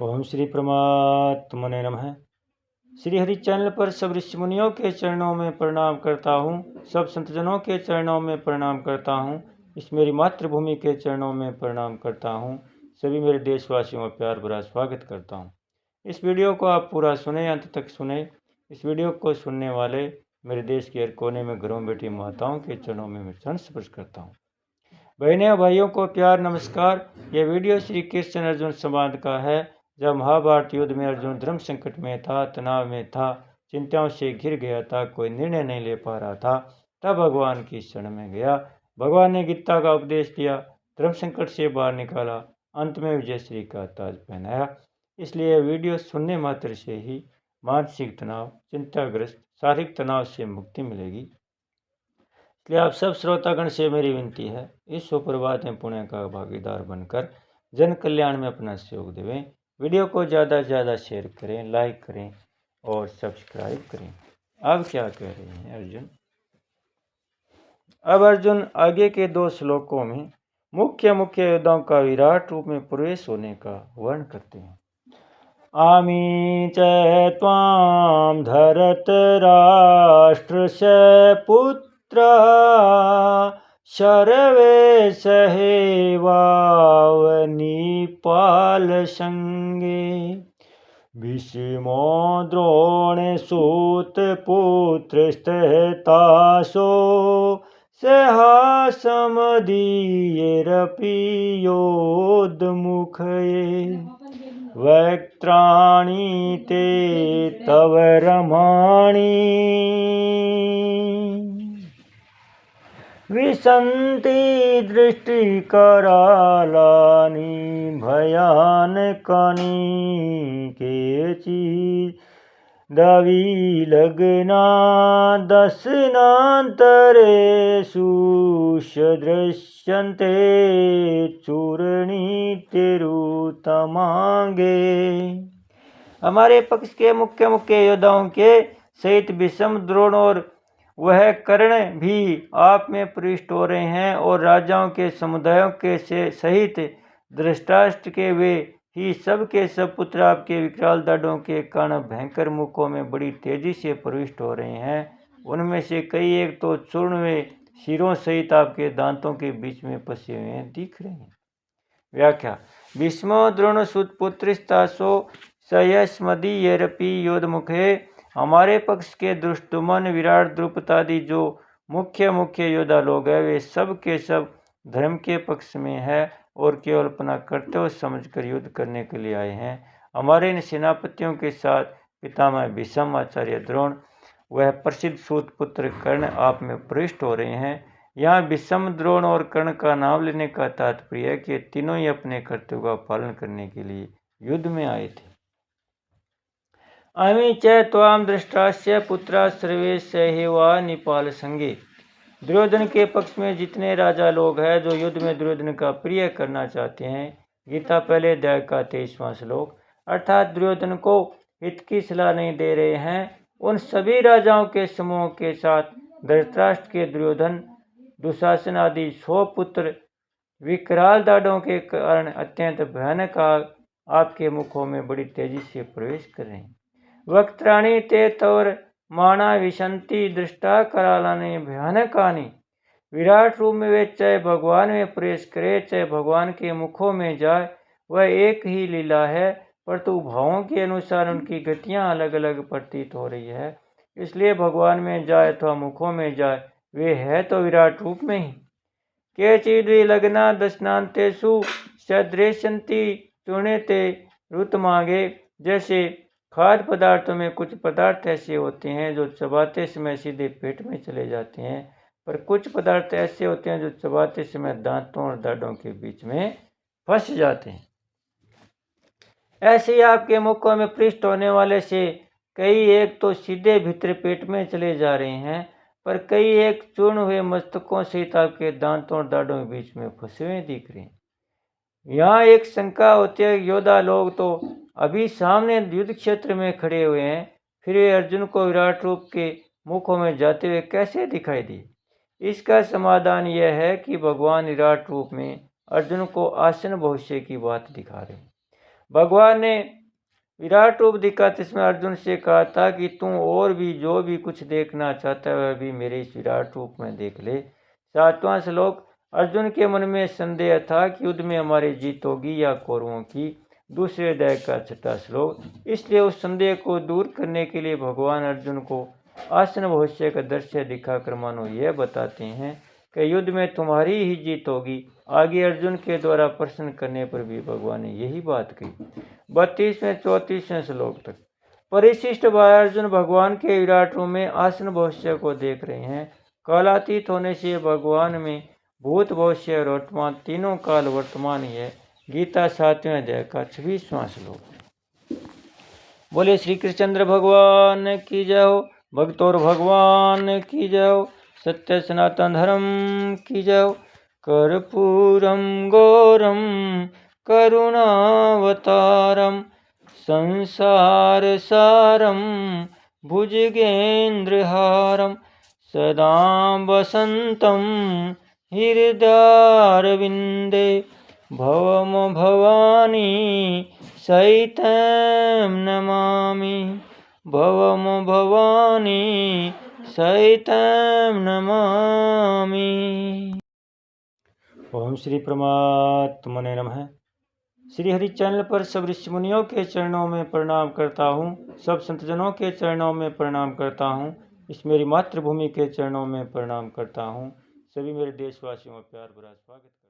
ओम श्री परमात्मने नमः। श्री हरि चैनल पर सब ऋषि मुनियों के चरणों में प्रणाम करता हूँ, सब संतजनों के चरणों में प्रणाम करता हूँ, इस मेरी मातृभूमि के चरणों में प्रणाम करता हूँ। सभी मेरे देशवासियों का प्यार भरा स्वागत करता हूँ। इस वीडियो को आप पूरा सुने, अंत तक सुने। इस वीडियो को सुनने वाले मेरे देश के हर कोने में घरों में बैठी माताओं के चरणों में मैं चरण स्पर्श करता हूँ। बहने और भाइयों को प्यार नमस्कार। यह वीडियो श्री कृष्ण अर्जुन संवाद का है। जब महाभारत युद्ध में अर्जुन धर्म संकट में था, तनाव में था, चिंताओं से घिर गया था, कोई निर्णय नहीं ले पा रहा था, तब भगवान की शरण में गया। भगवान ने गीता का उपदेश दिया, धर्म संकट से बाहर निकाला, अंत में विजय श्री का ताज पहनाया। इसलिए यह वीडियो सुनने मात्र से ही मानसिक तनाव, चिंताग्रस्त, शारीरिक तनाव से मुक्ति मिलेगी। इसलिए आप सब श्रोतागण से मेरी विनती है, इस सुप्रभात में पुण्य का भागीदार बनकर जन कल्याण में अपना सहयोग देवें। वीडियो को ज़्यादा से ज़्यादा शेयर करें, लाइक करें और सब्सक्राइब करें। अब क्या कह रहे हैं अर्जुन? अब अर्जुन आगे के 2 श्लोकों में मुख्य योद्धाओं का विराट रूप में प्रवेश होने का वर्णन करते हैं। आमी च त्वां धरतराष्ट्रस्य पुत्र सर्वे सहेवावनिपालसंगे भीष्मो द्रोणसूतपुत्रस्तथासो सहासमदीयैरपि योद्धमुखये वक्त्राणि ते तव रमाणि विशन्ति दृष्टिकरालानि भयानकानि केचिदविलग्ना दशनान्तरेषु सदृश्यन्ते चूर्णितेरुतमांगे। हमारे पक्ष के मुख्य योद्धाओं के सहित भीष्म, द्रोण और वह कर्ण भी आप में प्रविष्ट हो रहे हैं, और राजाओं के समुदायों के सहित धृतराष्ट्र के वे ही सब के सब पुत्र आपके विकराल दाढ़ों के कारण भयंकर मुखों में बड़ी तेजी से प्रविष्ट हो रहे हैं। उनमें से कई एक तो चूर्ण हुए सिरों सहित आपके दांतों के बीच में फंसे हुए दिख रहे हैं। व्याख्या। भीष्मो द्रोणसूतपुत्रस्तासो सयस्मदीयैरपि योद्धमुखे। हमारे पक्ष के दुष्टुमन, विराट, द्रुपद आदि जो मुख्य योद्धा लोग हैं, वे सब के सब धर्म के पक्ष में है और केवल अपना कर्तव्य समझकर युद्ध करने के लिए आए हैं। हमारे इन सेनापतियों के साथ पितामह भीष्म, आचार्य द्रोण, वह प्रसिद्ध सूत पुत्र कर्ण आप में प्रविष्ट हो रहे हैं। यहाँ भीष्म, द्रोण और कर्ण का नाम लेने का तात्पर्य है कि तीनों ही अपने कर्तव्य का पालन करने के लिए युद्ध में आए थे। अमी च त्वां धृतराष्ट्रस्य पुत्रा सर्वे सहेवावनिपालसंगे। दुर्योधन के पक्ष में जितने राजा लोग हैं जो युद्ध में दुर्योधन का प्रिय करना चाहते हैं। गीता पहले अध्याय का 23वां श्लोक। अर्थात दुर्योधन को हित की सलाह नहीं दे रहे हैं। उन सभी राजाओं के समूह के साथ धृतराष्ट्र के दुर्योधन, दुशासन आदि 100 पुत्र विकराल दाढ़ों के कारण अत्यंत भयानक आपके मुखों में बड़ी तेजी से प्रवेश कर रहे हैं। वक्त्राणि ते तव माना विशंति दृष्टा करालानि भयानकानि। विराट रूप में वे चाहे भगवान में प्रवेश करे, चाहे भगवान के मुखों में जाए, वह एक ही लीला है, परंतु भावों के अनुसार उनकी गतियां अलग अलग प्रतीत हो रही है। इसलिए भगवान में जाए अथवा मुखों में जाए, वे है तो विराट रूप में ही। केचिद्विलग्ना दशनान्तेषु सदृश्यन्ति चूर्णिते रुतमागे। जैसे खाद्य पदार्थों में कुछ पदार्थ ऐसे होते हैं जो चबाते समय सीधे पेट में चले जाते हैं, पर कुछ पदार्थ ऐसे होते हैं जो चबाते समय दांतों और दाढ़ों के बीच में फंस जाते हैं। ऐसे ही आपके मुखों में पृष्ठ होने वाले से कई एक तो सीधे भीतर पेट में चले जा रहे हैं, पर कई एक चूर्ण हुए मस्तकों सहित आपके दांतों और दाढ़ों के बीच में फंसे हुए दिख रहे हैं। यहाँ एक शंका होती है, योद्धा लोग तो अभी सामने युद्ध क्षेत्र में खड़े हुए हैं, फिर वे अर्जुन को विराट रूप के मुखों में जाते हुए कैसे दिखाई दिए? इसका समाधान यह है कि भगवान विराट रूप में अर्जुन को आसन भविष्य की बात दिखा रहे हैं। भगवान ने विराट रूप दिखाते समय अर्जुन से कहा था कि तू और भी जो भी कुछ देखना चाहता है वह भी मेरे इस विराट रूप में देख ले। 7वां श्लोक। अर्जुन के मन में संदेह था कि युद्ध में हमारी जीत होगी या कौरवों की। दूसरे अध्याय का 6वां श्लोक। इसलिए उस संदेह को दूर करने के लिए भगवान अर्जुन को आसन भविष्य का दृश्य दिखाकर मानो यह बताते हैं कि युद्ध में तुम्हारी ही जीत होगी। आगे अर्जुन के द्वारा प्रश्न करने पर भी भगवान ने यही बात कही। 32वें 34वें श्लोक तक। परिशिष्ट भाई अर्जुन भगवान के विराट रूप में आसन भविष्य को देख रहे हैं। कालातीत होने से भगवान में भूत भविष्य और वर्तमान तीनों काल वर्तमान ही है। गीता 7वें अध्याय का 26वां श्लोक। बोले श्री कृष्णचंद्र भगवान की जय हो। भक्तोर भगवान की जय हो। सत्य सनातन धर्म की जय हो। कर्पूरम गौरम करुणावतारम संसार सारम भुजगेन्द्रहारम सदा वसंतम हृदयारविंदे भवम भवानी सहितं नमामि। भवम भवानी सहितं नमामि। ओम श्री परमात्मने नमः। श्री हरि चैनल पर सब ऋषि मुनियों के चरणों में प्रणाम करता हूँ। सब संतजनों के चरणों में प्रणाम करता हूँ। इस मेरी मातृभूमि के चरणों में प्रणाम करता हूँ। सभी मेरे देशवासियों का प्यार भरा स्वागत।